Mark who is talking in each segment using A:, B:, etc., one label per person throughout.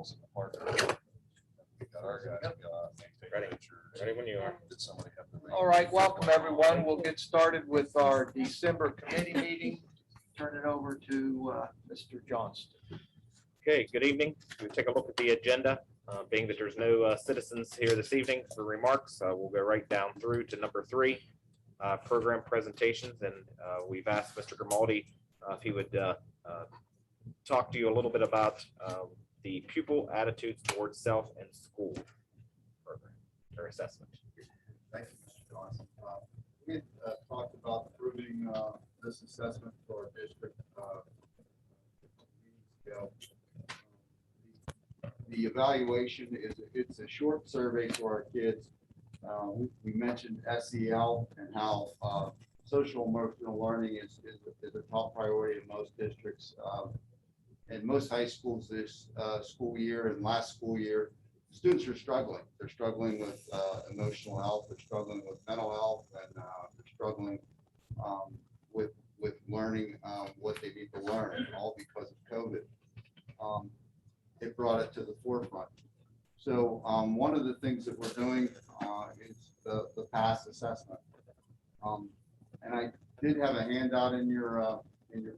A: animals in the park. We got our guys to go out and take pictures.
B: Ready when you are.
A: Did somebody have to?
C: All right, welcome everyone. We'll get started with our December committee meeting. Turn it over to Mr. Johnston.
B: Okay, good evening. We take a look at the agenda. Being that there's no citizens here this evening for remarks, we'll go right down through to number 3, program presentations. And we've asked Mr. Grimaldi if he would talk to you a little bit about the pupil attitudes towards self and school program or assessment.
D: Thank you, Mr. Johnson. We had talked about approving this assessment for our district weeks ago. The evaluation it's a short survey for our kids. We mentioned SEL and how social emotional learning is a top priority in most districts. In most high schools this school year and last school year, students are struggling. They're struggling with emotional health. They're struggling with mental health, and they're struggling with learning what they need to learn, all because of COVID. It brought it to the forefront. So one of the things that we're doing is the PASS assessment. And I did have a handout in your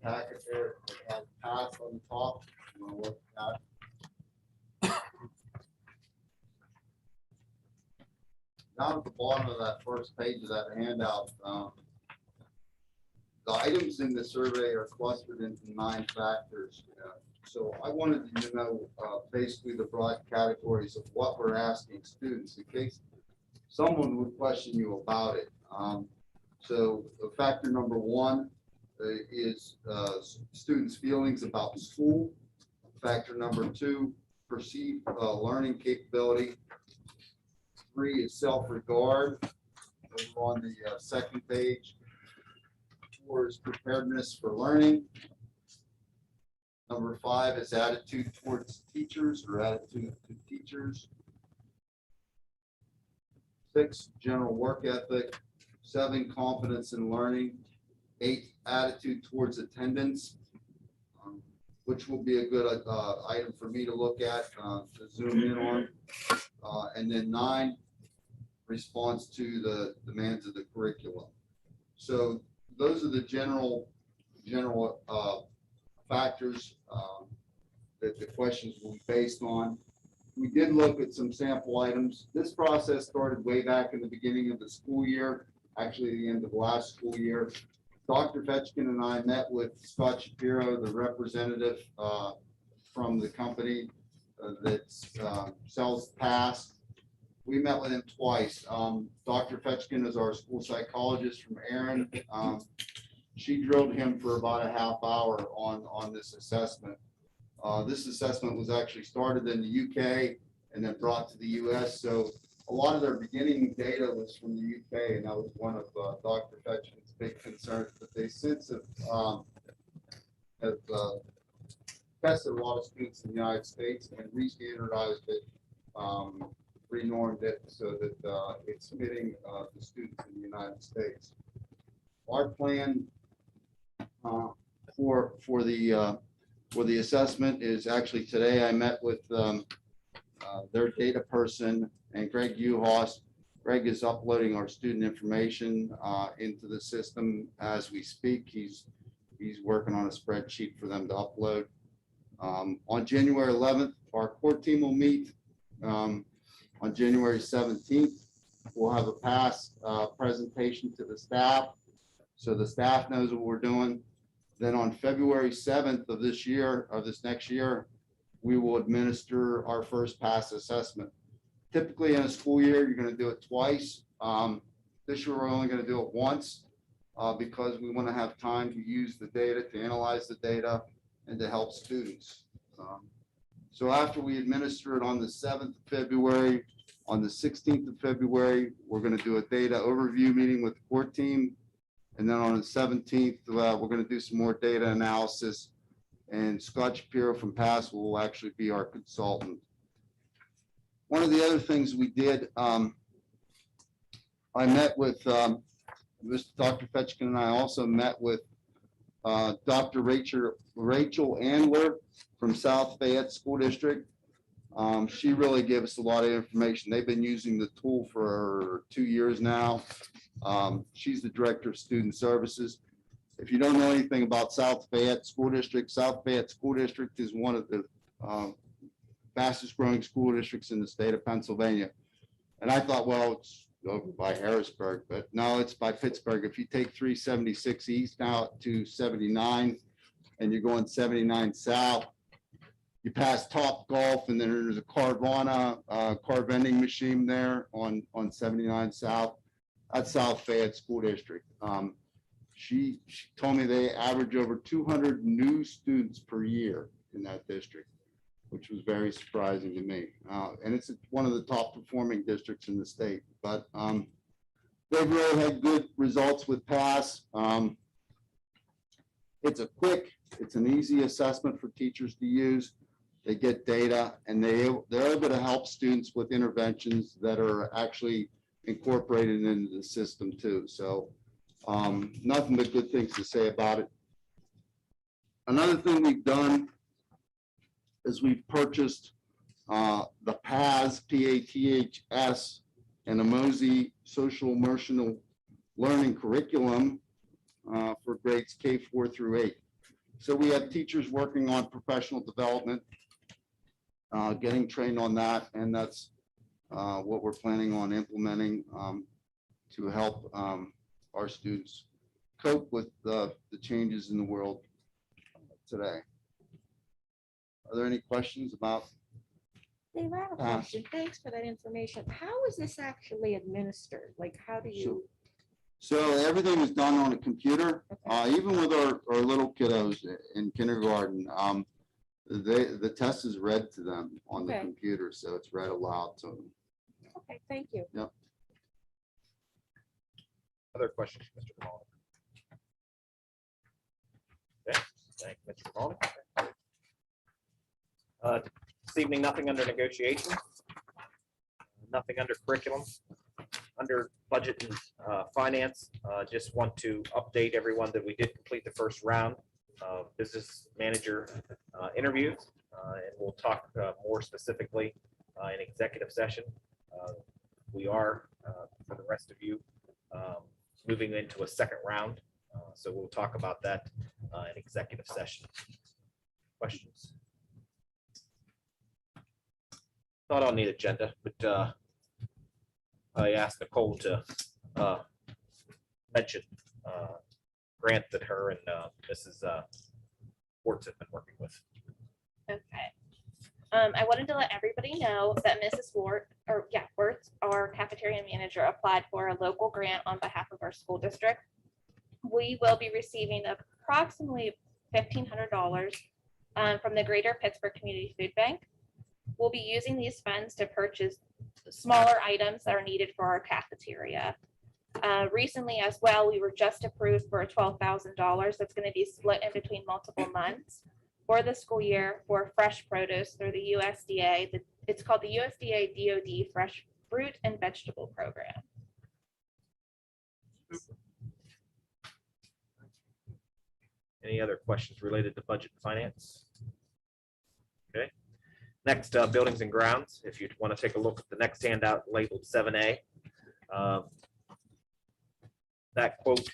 D: packet there that has PASS on the top. You want to look at that? Down at the bottom of that first page of that handout, the items in the survey are clustered into 9 factors. So I wanted you to know basically the broad categories of what we're asking students in case someone would question you about it. So factor number 1 is students' feelings about school. Factor number 2, perceived learning capability. 3 is self-regard. Over on the second page. 4 is preparedness for learning. Number 5 is attitude towards teachers or attitude to teachers. 6, general work ethic. 7, confidence in learning. 8, attitude towards attendance, which will be a good item for me to look at, to zoom in on. And then 9, response to the demands of the curriculum. So those are the general factors that the questions will be based on. We did look at some sample items. This process started way back in the beginning of the school year, actually the end of last school year. Dr. Fetchkin and I met with Scott Shapiro, the representative from the company that sells PASS. We met with him twice. Dr. Fetchkin is our school psychologist from Aaron. She drilled him for about a half hour on this assessment. This assessment was actually started in the UK and then brought to the US. So a lot of their beginning data was from the UK, and that was one of Dr. Fetchkin's big concerns. But they since have tested a lot of students in the United States and re-standardized it, renormed it so that it's fitting the students in the United States. Our plan for the assessment is actually today I met with their data person and Greg Uhas. Greg is uploading our student information into the system as we speak. He's working on a spreadsheet for them to upload. On January 11th, our core team will meet. On January 17th, we'll have a PASS presentation to the staff, so the staff knows what we're doing. Then on February 7th of this year, of this next year, we will administer our first PASS assessment. Typically in a school year, you're going to do it twice. This year, we're only going to do it once because we want to have time to use the data, to analyze the data, and to help students. So after we administer it on the 7th of February, on the 16th of February, we're going to do a data overview meeting with the core team. And then on the 17th, we're going to do some more data analysis. And Scott Shapiro from PASS will actually be our consultant. One of the other things we did, I met with Dr. Fetchkin, and I also met with Dr. Rachel Andler from South Fayette School District. She really gave us a lot of information. They've been using the tool for 2 years now. She's the Director of Student Services. If you don't know anything about South Fayette School District, South Fayette School District is one of the fastest growing school districts in the state of Pennsylvania. And I thought, well, it's over by Harrisburg, but no, it's by Pittsburgh. If you take 376 east out to 79 and you're going 79 south, you pass Top Golf and then there's a Carvana car vending machine there on 79 south. That's South Fayette School District. She told me they average over 200 new students per year in that district, which was very surprising to me. And it's one of the top performing districts in the state, but they've really had good results with PASS. It's an easy assessment for teachers to use. They get data and they're able to help students with interventions that are actually incorporated into the system too. So nothing but good things to say about it. Another thing we've done is we've purchased the PAS, P-A-T-H-S, and a Mosey Social Emotional Learning Curriculum for grades K-4 through 8. So we have teachers working on professional development, getting trained on that, and that's what we're planning on implementing to help our students cope with the changes in the world today. Are there any questions about?
E: Dave, I have a question. Thanks for that information. How is this actually administered? Like, how do you?
D: So everything is done on a computer, even with our little kiddos in kindergarten. The test is read to them on the computer, so it's read aloud to them.
E: Okay, thank you.
D: Yep.
B: Other questions, Mr. Kamali? Okay, thank you, Mr. Kamali. This evening, nothing under negotiation, nothing under curriculum, under budget and finance. Just want to update everyone that we did complete the first round of business manager interviews, and we'll talk more specifically in executive session. We are, for the rest of you, moving into a second round, so we'll talk about that in executive session. Questions? Not on the agenda, but I asked Nicole to mention grant that her and Mrs. Wertz have been working with.
F: Okay. I wanted to let everybody know that Mrs. Wertz, our cafeteria manager, applied for a local grant on behalf of our school district. We will be receiving approximately $1,500 from the Greater Pittsburgh Community Food Bank. We'll be using these funds to purchase smaller items that are needed for our cafeteria. Recently as well, we were just approved for $12,000 that's going to be split in between multiple months for the school year for fresh produce through the USDA. It's called the USDA DoD Fresh Fruit and Vegetable Program.
B: Any other questions related to budget and finance? Okay. Next, buildings and grounds. If you want to take a look at the next handout labeled 7A, that quote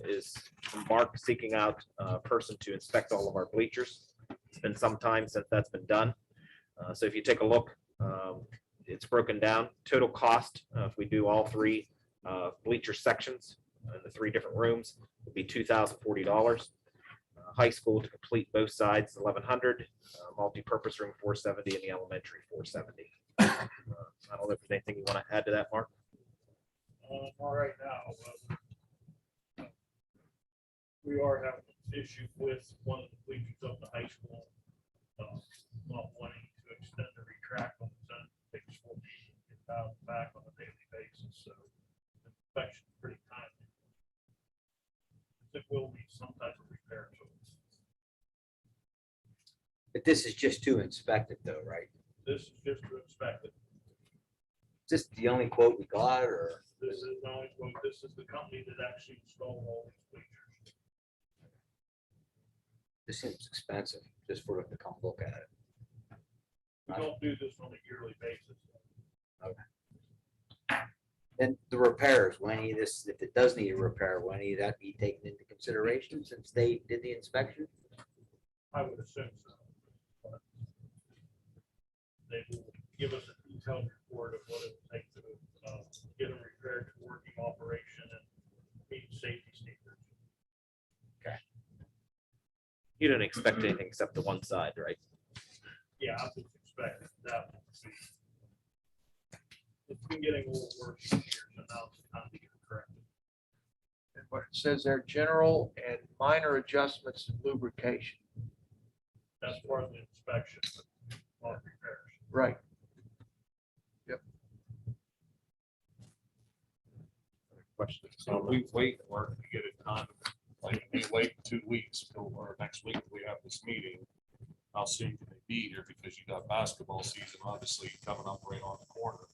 B: is from Mark seeking out a person to inspect all of our bleachers. It's been some time since that's been done. So if you take a look, it's broken down. Total cost, if we do all three bleacher sections in the three different rooms, would be $2,040. High school to complete both sides, $1,100. Multi-purpose room, $470, and the elementary, $470. I don't know if there's anything you want to add to that, Mark.
G: All right now, we are having an issue with one of the bleachers of the high school not wanting to extend the retract on its own. Takes 4 weeks to get out back on a daily basis, so the inspection is pretty timely. It will be some type of repair.
H: But this is just to inspect it though, right?
G: This is just to inspect it.
H: Is this the only quote we got, or?
G: This is not, this is the company that actually installed all these bleachers.
H: This seems expensive just for them to come look at it.
G: We don't do this on a yearly basis.
H: And the repairs, when any of this, if it does need a repair, will any of that be taken into consideration since they did the inspection?
G: I would assume so. But they will give us a detailed report of what it would take to get them repaired to working operation and meet safety standards.
B: You don't expect anything except the one side, right?
G: Yeah, I would expect that one to be. It's been getting a little worse for years, and now it's time to get it corrected.
C: And what it says there, general and minor adjustments and lubrication.
G: That's part of the inspection, but not repairs.
C: Right.
B: Questions?
A: So we wait and work to get it done. Like, we wait 2 weeks till, or next week, we have this meeting. How soon can they be here? Because you got basketball season obviously coming up right on the corner.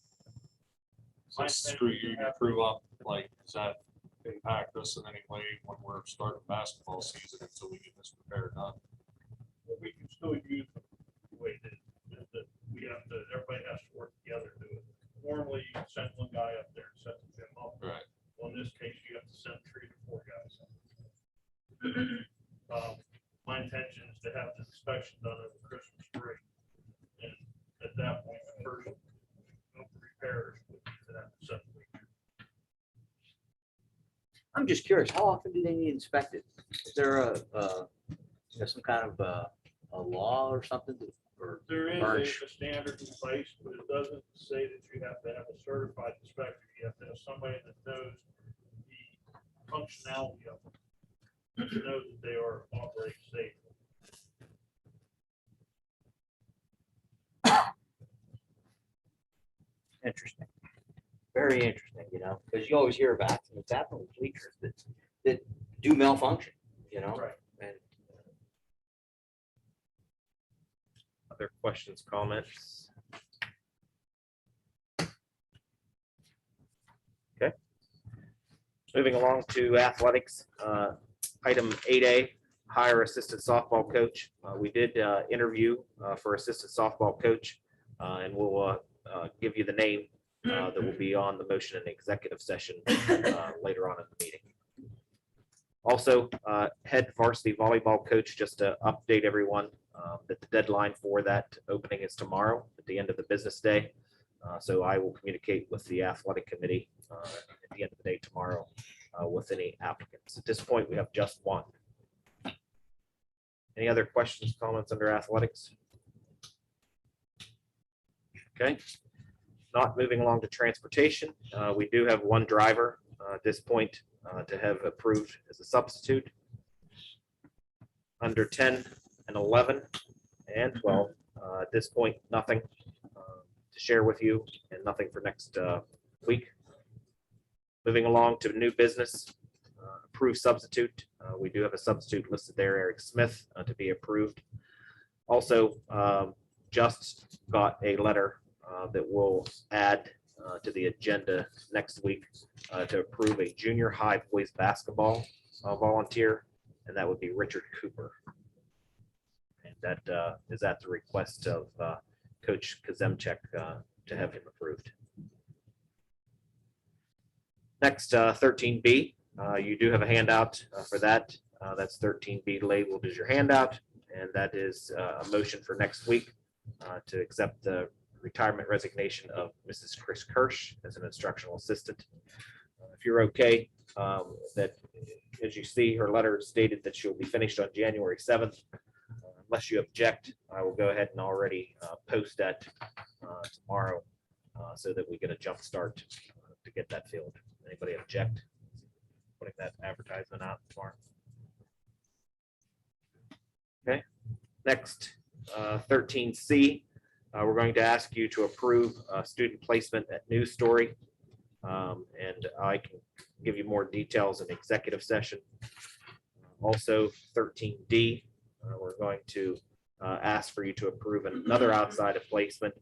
A: So screw you, your crew up, like, does that impact us in any way when we're starting basketball season until we get this repair done?
G: But we can still use the way that we have to, everybody has to work together to do it. Normally, you send one guy up there and set the gym up.
A: Right.
G: Well, in this case, you have to send 3 to 4 guys. My intention is to have the inspection done over Christmas break. And at that point, the first repairs would be to that 7 week.
H: I'm just curious, how often do they need inspected? Is there some kind of a law or something? Or
G: There is
H: March.
G: a standard in place, but it doesn't say that you have to have a certified inspector. You have to have somebody that knows the functionality of them, to know that they are operating safely.
H: Interesting. Very interesting, because you always hear about accidents happen with bleachers that do malfunction,
G: Right.
H: and
B: Other questions, comments? Okay. Moving along to athletics, item 8A, hire assistant softball coach. We did interview for assistant softball coach, and we'll give you the name that will be on the motion in the executive session later on in the meeting. Also, head varsity volleyball coach, just to update everyone that the deadline for that opening is tomorrow at the end of the business day. So I will communicate with the athletic committee at the end of the day tomorrow with any applicants. At this point, we have just one. Any other questions, comments under athletics? Okay. Not moving along to transportation. We do have one driver at this point to have approved as a substitute. Under 10 and 11 and 12. At this point, nothing to share with you and nothing for next week. Moving along to new business, approved substitute. We do have a substitute listed there, Eric Smith, to be approved. Also, just got a letter that we'll add to the agenda next week to approve a junior high boys basketball volunteer, and that would be Richard Cooper. And that is at the request of Coach Kazemchek to have him approved. Next, 13B, you do have a handout for that. That's 13B labeled as your handout, and that is a motion for next week to accept the retirement resignation of Mrs. Chris Kirsch as an instructional assistant. If you're okay, that as you see, her letter stated that she'll be finished on January 7th. Unless you object, I will go ahead and already post that tomorrow so that we get a jump start to get that filled. Anybody object? Putting that advertisement out tomorrow. Okay, next, 13C. We're going to ask you to approve student placement at News Story. And I can give you more details in the executive session. Also, 13D, we're going to ask for you to approve another outside of placement,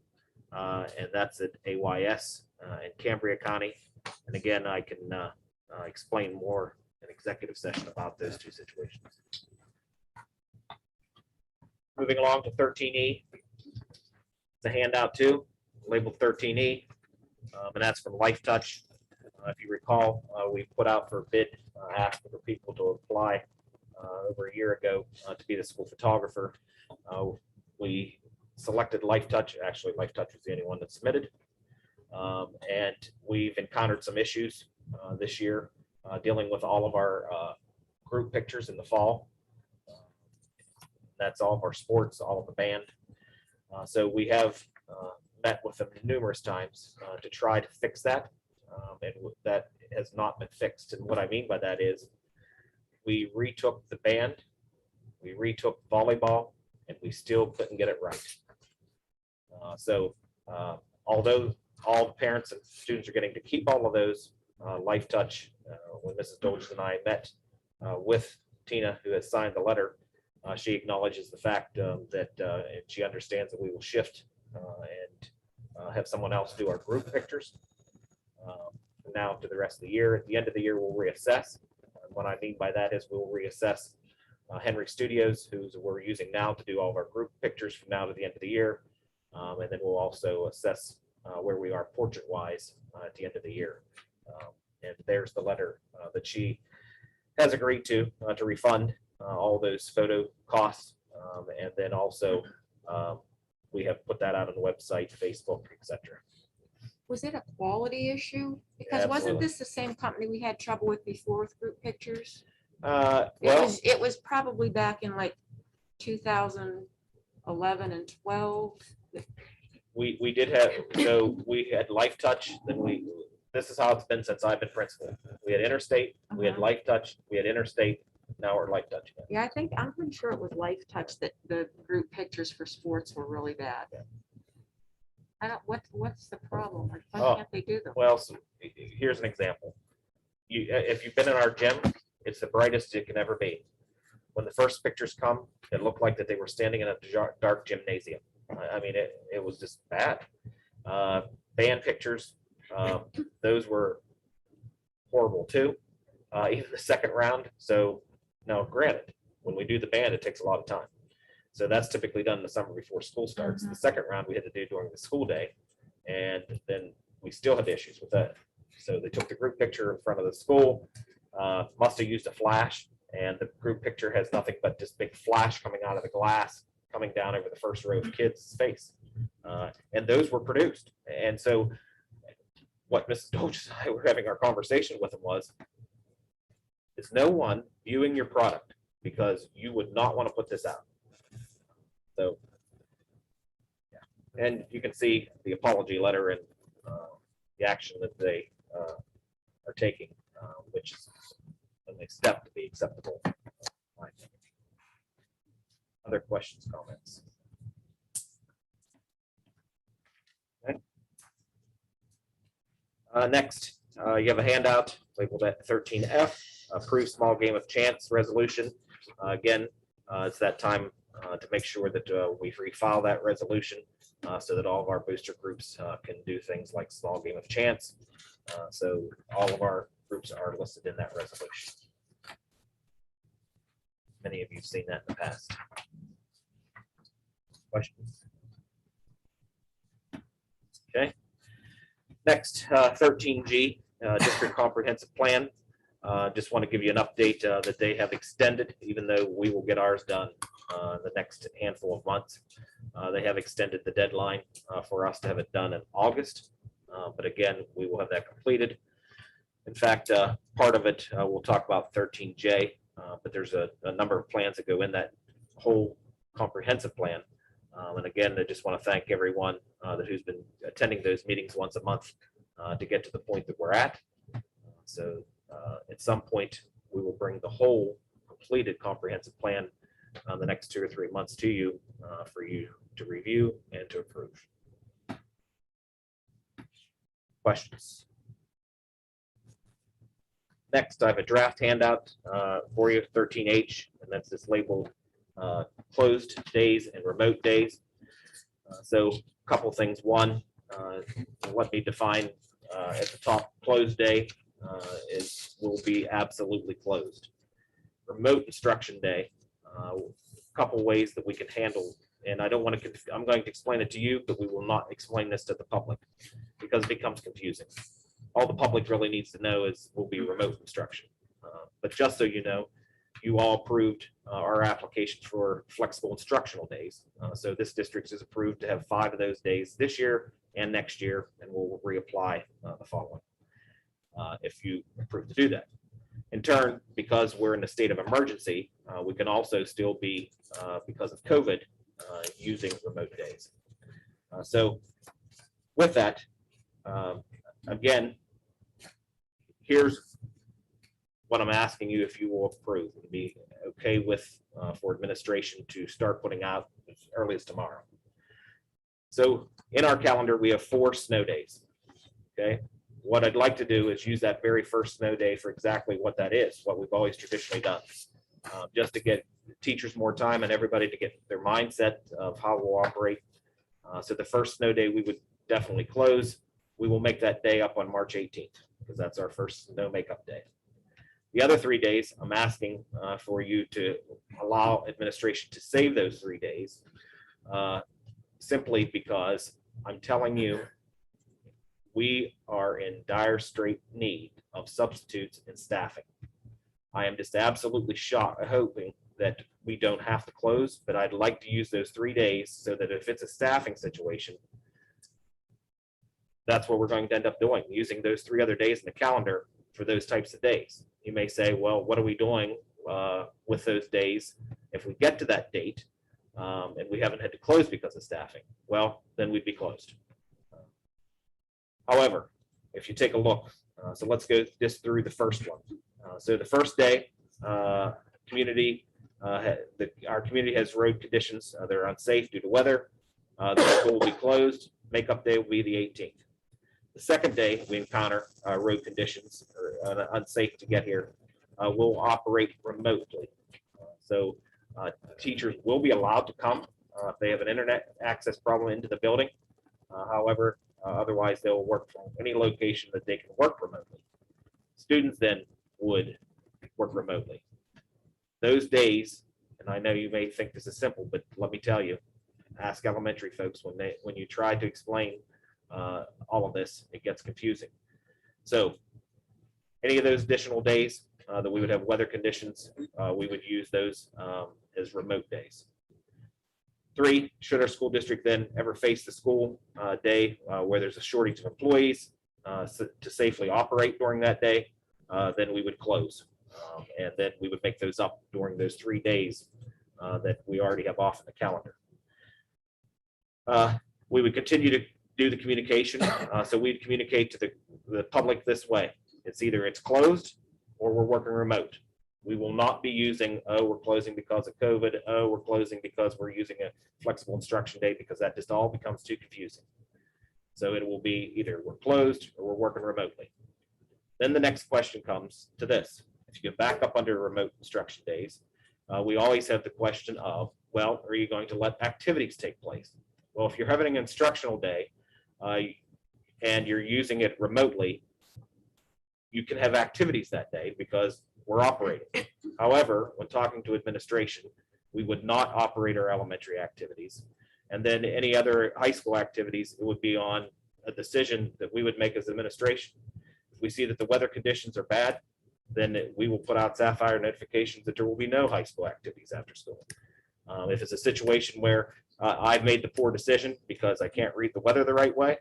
B: and that's at AYS in Cambria County. And again, I can explain more in executive session about those two situations. Moving along to 13E. The handout too, labeled 13E, and that's from Life Touch. If you recall, we put out for bid, asking for people to apply over a year ago to be the school photographer. We selected Life Touch. Actually, Life Touch was the only one that submitted. And we've encountered some issues this year dealing with all of our group pictures in the fall. That's all of our sports, all of the band. So we have met with them numerous times to try to fix that. And that has not been fixed. And what I mean by that is we retook the band, we retook volleyball, and we still couldn't get it right. Although all the parents and students are getting to keep all of those, Life Touch, when Mrs. Dolge and I met with Tina, who has signed the letter, she acknowledges the fact that and she understands that we will shift and have someone else do our group pictures from now to the rest of the year. At the end of the year, we'll reassess. And what I mean by that is we'll reassess Henry Studios, who we're using now to do all of our group pictures from now to the end of the year. And then we'll also assess where we are portrait-wise at the end of the year. And there's the letter that she has agreed to refund all those photo costs. And then also we have put that out on the website, Facebook, etc.
E: Was it a quality issue? Because wasn't
B: Absolutely.
E: this the same company we had trouble with before with group pictures?
B: Well,
E: It was probably back in like 2011 and 12.
B: we did have, so we had Life Touch, then this is how it's been since I've been principal. We had Interstate, we had Life Touch, we had Interstate, now we're Life Touch.
E: Yeah, I'm pretty sure it was Life Touch that the group pictures for sports were really bad. What's the problem? Like, why
B: Oh,
E: can't they do them?
B: Well, so here's an example. If you've been in our gym, it's the brightest it can ever be. When the first pictures come, it looked like that they were standing in a dark gymnasium. I mean, it was just bad. Band pictures, those were horrible too. Even the second round. So now, granted, when we do the band, it takes a lot of time. So that's typically done in the summer before school starts. The second round we had to do during the school day, and then we still had issues with that. So they took the group picture in front of the school, must have used a flash, and the group picture has nothing but this big flash coming out of the glass, coming down over the first row of kids' face. And those were produced. And so what Mrs. Dolge and I were having our conversation with him was, is no one viewing your product because you would not want to put this out. So, yeah. And you can see the apology letter and the action that they are taking, which is a step to be acceptable. Other questions, comments? Okay. Next, you have a handout labeled at 13F, approve small game of chance resolution. Again, it's that time to make sure that we refile that resolution so that all of our booster groups can do things like small game of chance. So all of our groups are listed in that resolution. Many of you have seen that in the past. Questions? Okay. Next, 13G, District Comprehensive Plan. Just want to give you an update that they have extended, even though we will get ours done the next handful of months. They have extended the deadline for us to have it done in August. But again, we will have that completed. In fact, part of it, we'll talk about 13J, but there's a number of plans that go in that whole comprehensive plan. And again, I just want to thank everyone who's been attending those meetings once a month to get to the point that we're at. So at some point, we will bring the whole completed comprehensive plan the next 2 or 3 months to you for you to review and to approve. Questions? Next, I have a draft handout for you, 13H, and that's this labeled closed days and remote days. So a couple things. One, let me define at the top, closed day will be absolutely closed. Remote instruction day, a couple ways that we can handle and I don't want to, I'm going to explain it to you, but we will not explain this to the public because it becomes confusing. All the public really needs to know is will be remote instruction. But just so you know, you all approved our application for flexible instructional days. So this district is approved to have 5 of those days this year and next year, and we'll reapply the following if you approve to do that. In turn, because we're in a state of emergency, we can also still be, because of COVID, using remote days. So with that, again, here's what I'm asking you if you will approve and be okay with for administration to start putting out as early as tomorrow. So in our calendar, we have 4 snow days. Okay. What I'd like to do is use that very first snow day for exactly what that is, what we've always traditionally done, just to get teachers more time and everybody to get their mindset of how we'll operate. So the first snow day we would definitely close. We will make that day up on March 18th because that's our first snow makeup day. The other 3 days, I'm asking for you to allow administration to save those 3 days simply because I'm telling you, we are in dire straight need of substitutes and staffing. I am just absolutely hoping that we don't have to close, but I'd like to use those 3 days so that if it's a staffing situation, that's what we're going to end up doing, using those 3 other days in the calendar for those types of days. You may say, well, what are we doing with those days if we get to that date and we haven't had to close because of staffing? Well, then we'd be closed. However, if you take a look, so let's go just through the first one. So the first day, our community has road conditions. They're unsafe due to weather. The school will be closed. Makeup day will be the 18th. The second day we encounter road conditions or unsafe to get here, we'll operate remotely. So teachers will be allowed to come if they have an internet access problem into the building. However, otherwise they'll work from any location that they can work remotely. Students then would work remotely. Those days, and I know you may think this is simple, but let me tell you, ask elementary folks when you try to explain all of this, it gets confusing. So any of those additional days that we would have weather conditions, we would use those as remote days. 3, should our school district then ever face the school day where there's a shortage of employees to safely operate during that day, then we would close. And then we would make those up during those 3 days that we already have off in the calendar. We would continue to do the communication. So we'd communicate to the public this way. It's either it's closed or we're working remote. We will not be using, oh, we're closing because of COVID. Oh, we're closing because we're using a flexible instruction day, because that just all becomes too confusing. So it will be either we're closed or we're working remotely. Then the next question comes to this. If you get back up under remote instruction days, we always have the question of, well, are you going to let activities take place? Well, if you're having an instructional day and you're using it remotely, you can have activities that day because we're operating. However, when talking to administration, we would not operate our elementary activities. And then any other high school activities, it would be on a decision that we would make as administration. If we see that the weather conditions are bad, then we will put out sapphire notifications that there will be no high school activities after school. If it's a situation where I've made the poor decision because I can't read the weather the right way,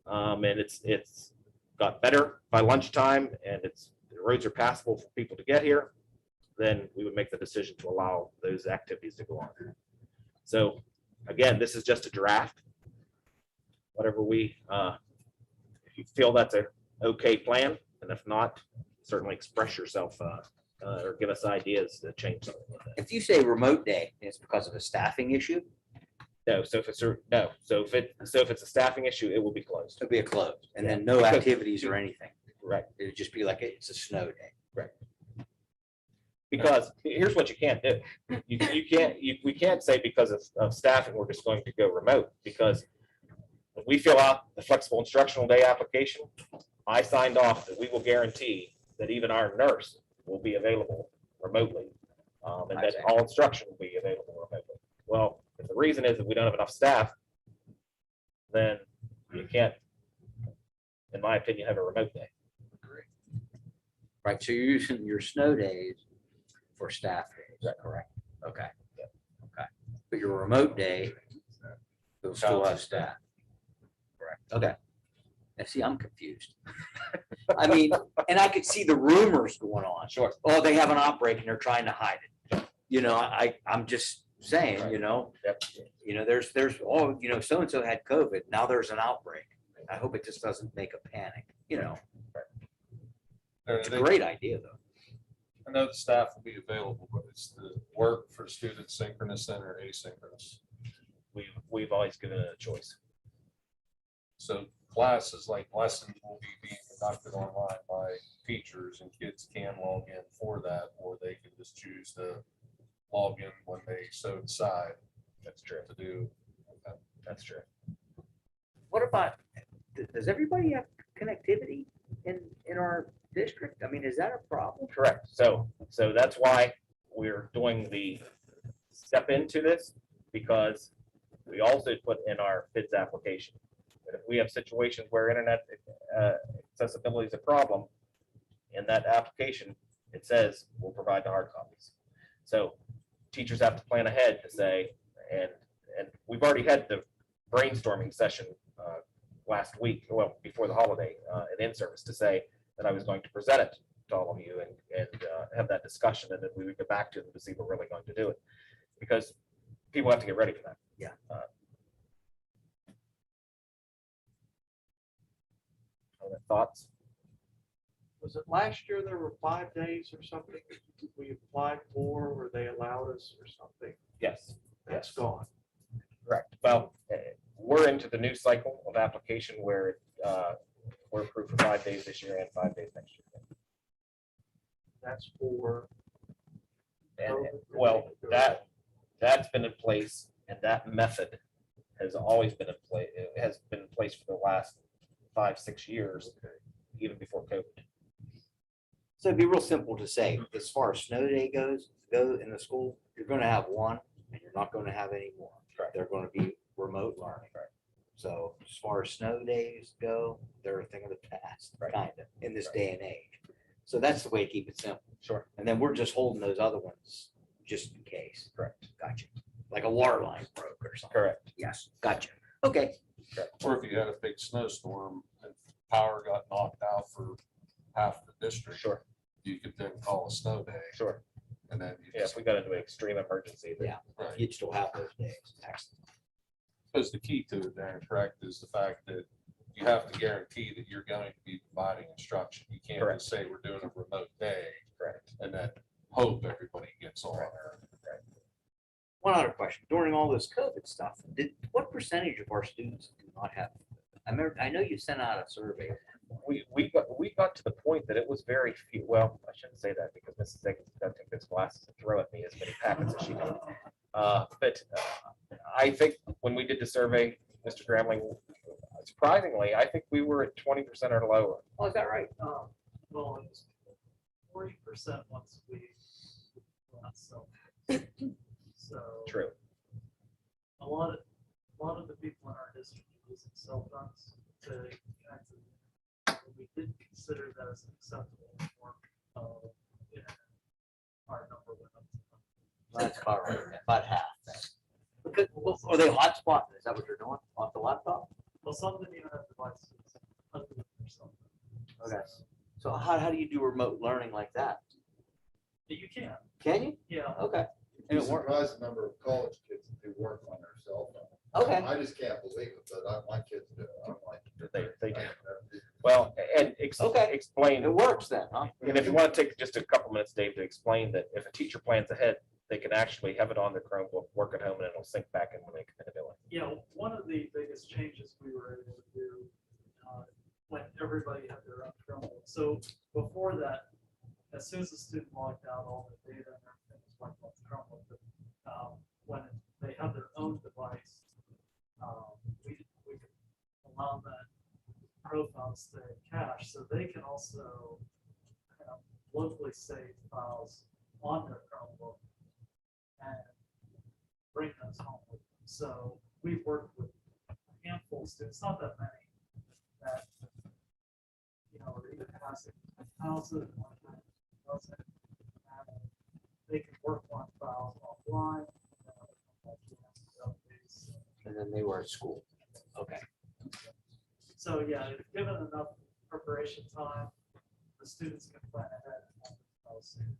B: and it's got better by lunchtime and the roads are passable for people to get here, then we would make the decision to allow those activities to go on. So again, this is just a draft. Whatever if you feel that's a okay plan, and if not, certainly express yourself or give us ideas to change something with it.
H: If you say remote day, it's because of a staffing issue,
B: No, so if it's a staffing issue, it will be closed.
H: it'll be a close, and then no
B: Because-
H: activities or anything.
B: Right.
H: It would just be like it's a snow day.
B: Because here's what you can't do. We can't say because of staffing, we're just going to go remote, because when we fill out the flexible instructional day application, I signed off that we will guarantee that even our nurse will be available remotely. And that all instruction will be available remotely. Well, if a the reason is that we don't have enough staff, then you can't, in my opinion, have a remote day.
H: Right, so you're using your snow days for staff days, is that correct? Okay. Okay, but your remote day, you'll still have staff. Correct, okay. Now, see, I'm confused. I mean, and I could see the rumors going on.
B: Sure.
H: Oh, they have an outbreak and they're trying to hide it. You know, I'm just saying, you know,
B: Yep.
H: you know, there's, oh, you know, so-and-so had COVID, now there's an outbreak. I hope it just doesn't make a panic, you know. It's a great idea, though.
A: I know the staff will be available, but it's the work for students synchronous and or asynchronous.
B: We've always given it a choice.
A: So classes like lessons will be being conducted online by teachers, and kids can log in for that, or they can just choose to log in when they so decide.
B: That's true.
A: To do.
B: That's true.
H: What about, does everybody have connectivity in our district? I mean, is that a problem?
B: Correct. So that's why we're doing the step into this, because we also put in our PIDS application that if we have situations where internet accessibility is a problem, in that application, it says we'll provide the hard copies. So teachers have to plan ahead to say, and we've already had the brainstorming session last week, well, before the holiday, at in-service, to say that I was going to present it to all of you and have that discussion, and then we would go back to them to see if we're really going to do it, because people have to get ready for that.
H: Yeah.
B: Other thoughts?
C: Was it last year there were 5 days or something we applied for, or they allowed us or something?
B: Yes.
C: That's gone.
B: Correct. Well, we're into the new cycle of application where we're approved for 5 days this year and 5 days next year.
C: That's for.
B: And well, that's been in place, and that method has always been in place. It has been in place for the last 5-6 years, even before COVID.
H: So it'd be real simple to say, as far as snow day goes, in the school, you're gonna have one and you're not gonna have any more.
B: Correct.
H: They're gonna be remote learning.
B: Right.
H: So as far as snow days go, they're a thing of the past,
B: Right.
H: kind of, in this
B: Right.
H: day and age. So that's the way to keep it simple.
B: Sure.
H: And then we're just holding those other ones just in case.
B: Correct.
H: Gotcha. Like a water line broke or something.
B: Correct.
H: Yes, gotcha. Okay.
A: Or if you had a big snowstorm and power got knocked out for half the district,
B: Sure.
A: you could then call a snow day,
B: Sure.
A: and then you
B: Yeah,
A: just,
B: if we got into an extreme emergency. then-
H: Yeah.
A: right.
H: You'd still have those days. Excellent.
A: Because the key to it, Darren, correct, is the fact that you have to guarantee that you're going to be providing instruction. You can't
B: Correct.
A: just say we're doing a remote day
B: Correct.
A: and then hope everybody gets on there.
H: One other question. During all this COVID stuff, what percentage of our students do not have? I know you sent out a survey.
B: We got to the point that it was very few. Well, I shouldn't say that because Mrs. Higgins is going to take this glasses and throw at me as many packets as she can. But I think when we did the survey, Mr. Gramling, surprisingly, I think we were at 20% or lower.
H: Oh, is that right?
G: Well, it was 40% once we last so. So
B: True.
G: a lot of the people in our district are using cell phones to connect to the internet. We did consider that as an acceptable form of internet. Our number went up to
H: That's about right. About half. Because, well, are they hotspot? Is that what you're doing? Off the laptop?
G: well, some didn't even have devices other than their cell phone.
H: Okay. So how do you do remote learning like that?
G: But you can,
H: Can you?
G: yeah.
H: Okay.
I: You're
H: And it works.
I: surprised the number of college kids that do work on their cell phone.
H: Okay.
I: I just can't believe it, but my kids do. I'm like.
B: They do. Well, and
H: Okay.
B: explain.
H: It works then, huh?
B: And if you want to take just a couple minutes, Dave, to explain that if a teacher plans ahead, they can actually have it on their Chromebook, work at home, and it'll sync back in when they come in the building.
G: Yeah, one of the biggest changes we were able to do when everybody had their own Chromebook. So before that, as soon as the student logged out, all the data and everything was wiped off the Chromebook. But when they have their own device, we could allow that profile to stay in cache, so they can also locally save files on their Chromebook and bring those home with them. So we've worked with a handful of students, not that many, that, you know, are either passing houses, they can work on files offline.
H: And then they were at school. Okay.
G: So, yeah, if given enough preparation time, the students can plan ahead. And have the files soon.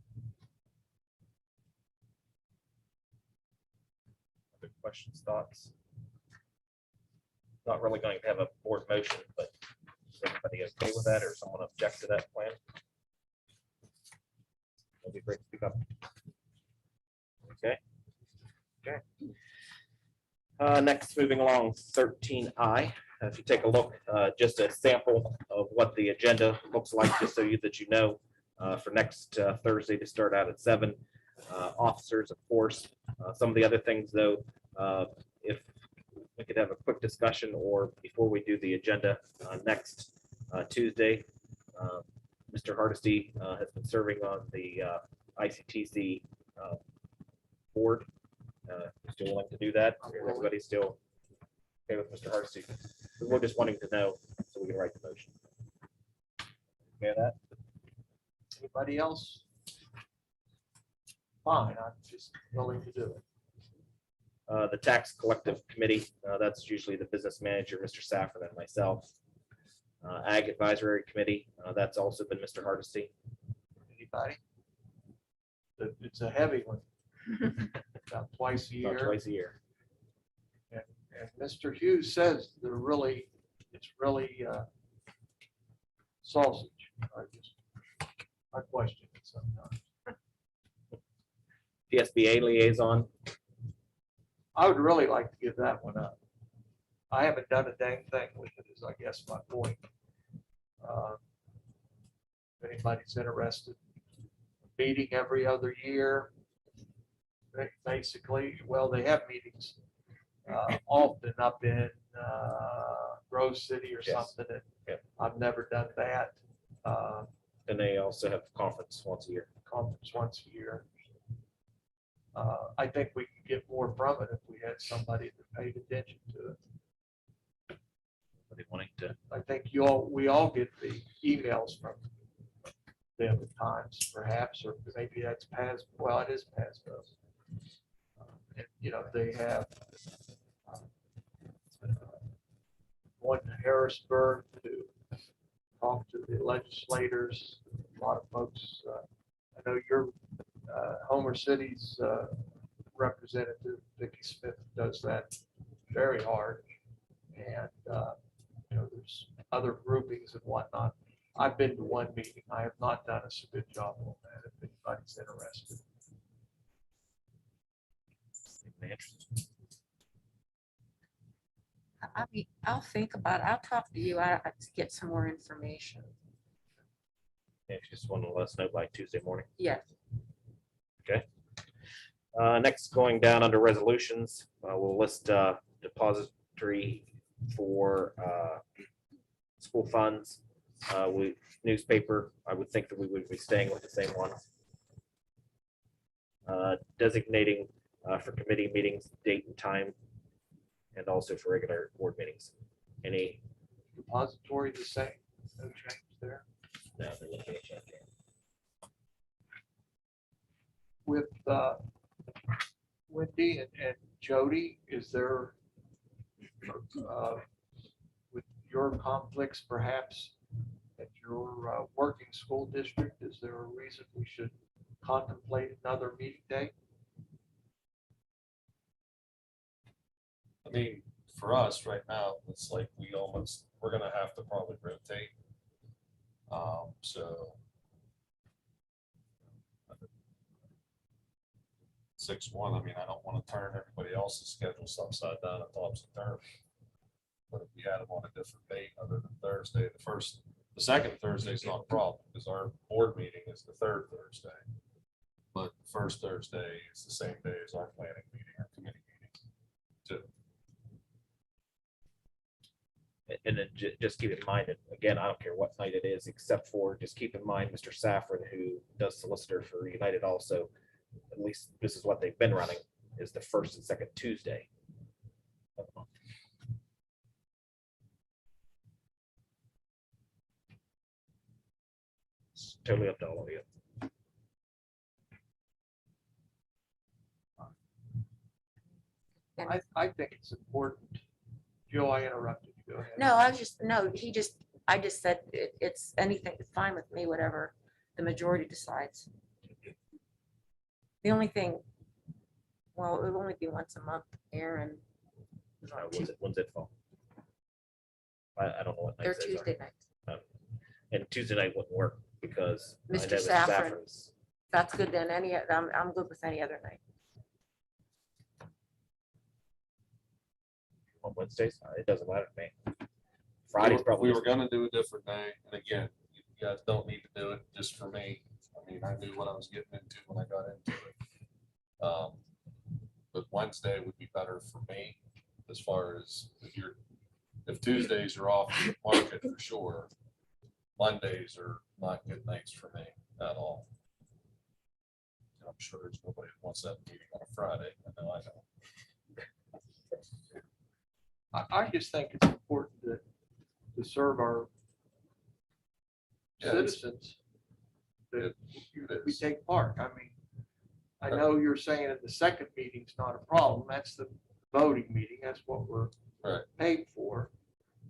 B: Other questions, thoughts? Not really going to have a board motion, but is everybody okay with that, or someone object to that plan? That'd be great to speak up. Okay. Okay. Next, moving along, 13I. If you take a look, just a sample of what the agenda looks like, just so that you know, for next Thursday to start out at 7. Officers, of course. Some of the other things, though, if we could have a quick discussion, or before we do the agenda next Tuesday, Mr. Hardesty has been serving on the ICTC board. Still willing to do that? Everybody still okay with Mr. Hardesty? We're just wanting to know so we can write the motion. Okay, with that?
C: Anybody else? Fine, I'm just willing to do it.
B: The tax collective committee, that's usually the business manager, Mr. Saffron, and myself. Ag advisory committee, that's also been Mr. Hardesty.
C: Anybody? It's a heavy one. About twice a
B: About
C: year.
B: twice a year.
C: And Mr. Hughes says it's really sausage. I question it sometimes.
B: PSBA liaison,
C: I would really like to give that one up. I haven't done a dang thing with it, is I guess my point. If anybody's interested, meeting every other year. Basically, well, they have meetings often up in Grove City or
B: Yes.
C: something. And
B: Yep.
C: I've never done that.
B: and they also have conference once a year.
C: Conference once a year. I think we could get more from it if we had somebody that paid attention to it.
B: Are they wanting to?
C: I think we all get the emails from them at times, perhaps, or maybe that's well, it is PASBO. And, you know, they have one to Harrisburg to talk to the legislators. A lot of folks, I know your Homer City's representative, Vicki Smith, does that very hard. And, you know, there's other groupings and whatnot. I've been to one meeting. I have not done a good job on that, if anybody's interested.
E: I mean, I'll think about it. I'll talk to you. I'll get some more information.
B: If you just want to let us know by Tuesday morning.
E: Yes.
B: Next, going down under resolutions, we'll list depository for school funds. Newspaper, I would think that we would be staying with the same one. Designating for committee meetings, date and time, and also for regular board meetings. Any?
C: Depository the same, no change there.
B: No, they're looking at you.
C: With Wendy and Jody, is there with your conflicts perhaps at your working school district, is there a reason we should contemplate another meeting date?
A: I mean, for us right now, it's like we're gonna have to probably rotate. So 6-1, I mean, I don't want to turn everybody else's schedules upside down and topsy-turvy. But if we had them on a different date other than Thursday, the second Thursday is not a problem because our board meeting is the third Thursday. But the first Thursday is the same day as our planning meeting or committee meeting too.
B: And then just keep in mind, that again, I don't care what night it is, except for just keep in mind, Mr. Saffron, who does solicitor for United also, at least this is what they've been running, is the first and second Tuesday. of the month. It's totally up to all of you.
C: I think it's important. Jill, I interrupted you. Go ahead.
E: No, I was just, no, I just said it's anything, it's fine with me, whatever the majority decides. The only thing, well, it would only be once a month, Aaron.
B: When's it fall? I don't know what
E: They're
B: nights those are.
E: Tuesday nights.
B: And Tuesday night wouldn't work because. I know
E: Mr.
B: that
E: Saffron.
B: Saffron's-
E: That's good then. I'm good with any other night.
B: On Wednesdays, it doesn't matter to me. Friday's probably.
A: We were gonna do a different day, and again, you guys don't need to do it just for me. I mean, I knew what I was getting into when I got into it. But Wednesday would be better for me as far as if Tuesdays are off the market for sure, Mondays are not good nights for me at all. I'm sure there's nobody that wants that meeting on a Friday. I know I don't.
C: I just think it's important to serve our
A: Yeah, it's-
C: citizens that
A: It
C: we
A: is.
C: take part. I mean, I know you're saying that the second meeting's not a problem. That's the voting meeting. That's what we're
A: Right.
C: paid for.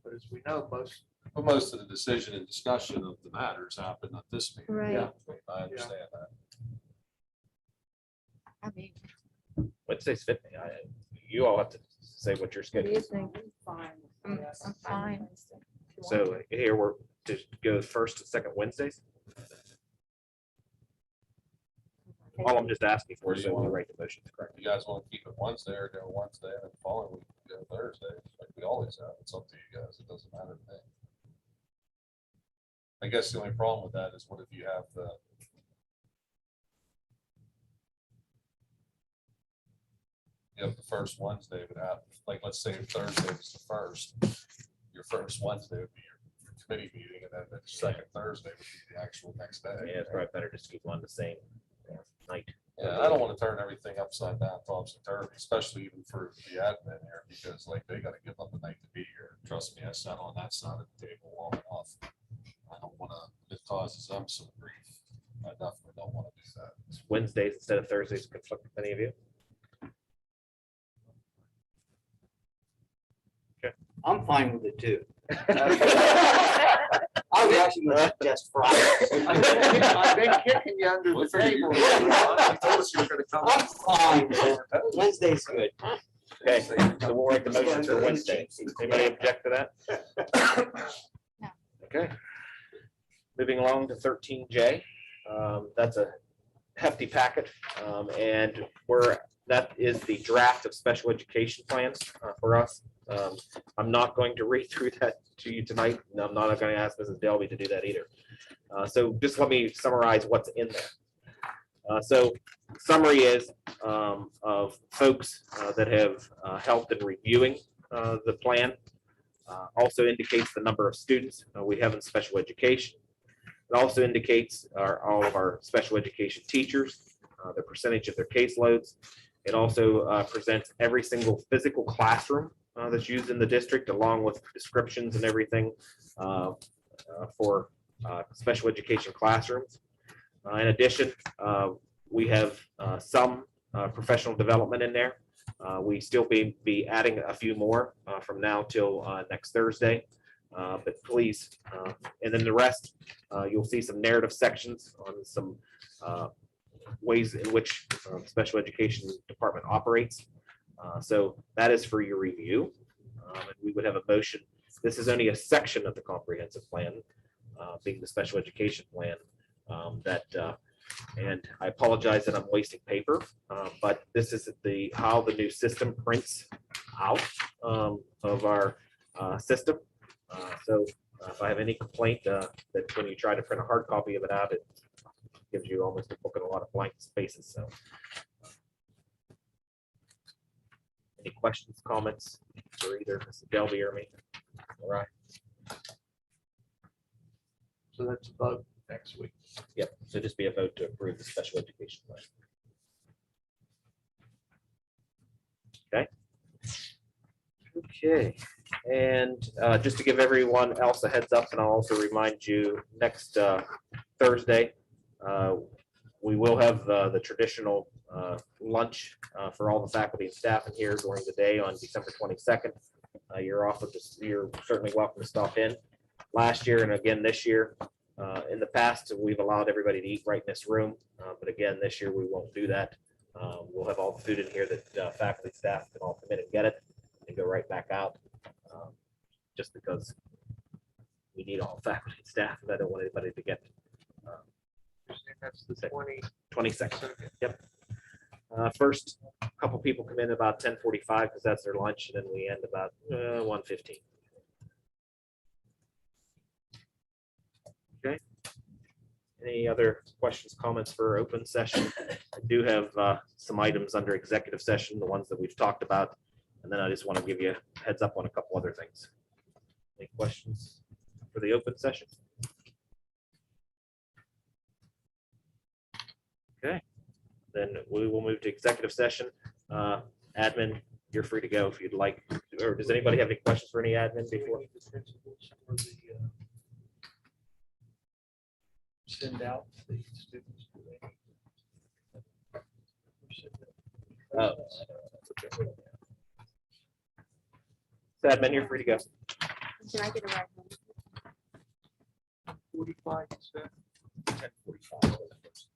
C: But as we know,
A: But most of the decision and discussion of the matters happen at this meeting.
E: Right.
C: Yeah.
A: I understand that.
E: I mean,
B: Wednesdays fit me. You all have to say what your
E: what do
B: schedule
E: you
B: is.
E: think? I'm fine.
B: So here we're to go first and second Wednesdays. All I'm just asking for is so we write the motions correctly.
A: You guys want to keep it Wednesday or go Wednesday and then the following week go Thursday, like we always have. It's up to you guys. It doesn't matter to me. I guess the only problem with that is what if you have the first Wednesday would have, like, let's say if Thursday was the first, your first Wednesday would be your committee meeting, and then the second Thursday would be the actual next day.
B: Yeah, it's probably better just to keep on the same night.
A: Yeah, I don't want to turn everything upside down, topsy-turvy, especially even for the admin here, because like they gotta give up a night to be here. Trust me, I sat on that side of the table long enough. I don't wanna, it causes them some grief. I definitely don't wanna do that.
B: Wednesdays instead of Thursdays conflict with any of you?
H: I'm fine with it too. I would actually suggest Friday.
C: I've been kicking you under the table.
A: You told us you were gonna come.
H: I'm fine with it. Wednesday's good.
B: Okay, so we'll write the motions for Wednesday. Anybody object to that?
F: No.
B: Okay. Moving along to 13J. That's a hefty packet. And that is the draft of special education plans for us. I'm not going to read through that to you tonight. And I'm not going to ask Mrs. Delby to do that either. So just let me summarize what's in there. So summary is of folks that have helped in reviewing the plan. Also indicates the number of students we have in special education. It also indicates all of our special education teachers, the percentage of their caseloads. It also presents every single physical classroom that's used in the district, along with descriptions and everything for special education classrooms. In addition, we have some professional development in there. We still be adding a few more from now till next Thursday. But please, and then the rest, you'll see some narrative sections on some ways in which special education department operates. So that is for your review. And we would have a motion. This is only a section of the comprehensive plan, being the special education plan and I apologize that I'm wasting paper, but this is how the new system prints out of our system. So if I have any complaint that when you try to print a hard copy of it out, it gives you almost a book and a lot of blank spaces. So any questions, comments for either Mr. Delby or me? All right.
C: So that's a vote next week.
B: Yep. So just be a vote to approve the special education plan. Okay. Okay, and just to give everyone else a heads up, and I'll also remind you, next Thursday, we will have the traditional lunch for all the faculty and staff in here during the day on December 22nd. You're certainly welcome to stop in. Last year and again this year, in the past, we've allowed everybody to eat right in this room, but again, this year we won't do that. We'll have all the food in here that faculty, staff can all come in and get it and go right back out. Just because we need all faculty and staff, and I don't want anybody to get
C: That's the
B: 22nd. Yep. First, couple people come in about 10:45 because that's their lunch, and then we end about 1:15. Okay. Any other questions, comments for open session? I do have some items under executive session, the ones that we've talked about, and then I just want to give you a heads up on a couple other things. Any questions for the open session? Okay, then we will move to executive session. Admin, you're free to go if you'd like, or does anybody have any questions for any admin before?
C: Send out the students.
B: Admin, you're free to go.
E: Can I get a ride home?
C: 45, you said?
B: 10:45.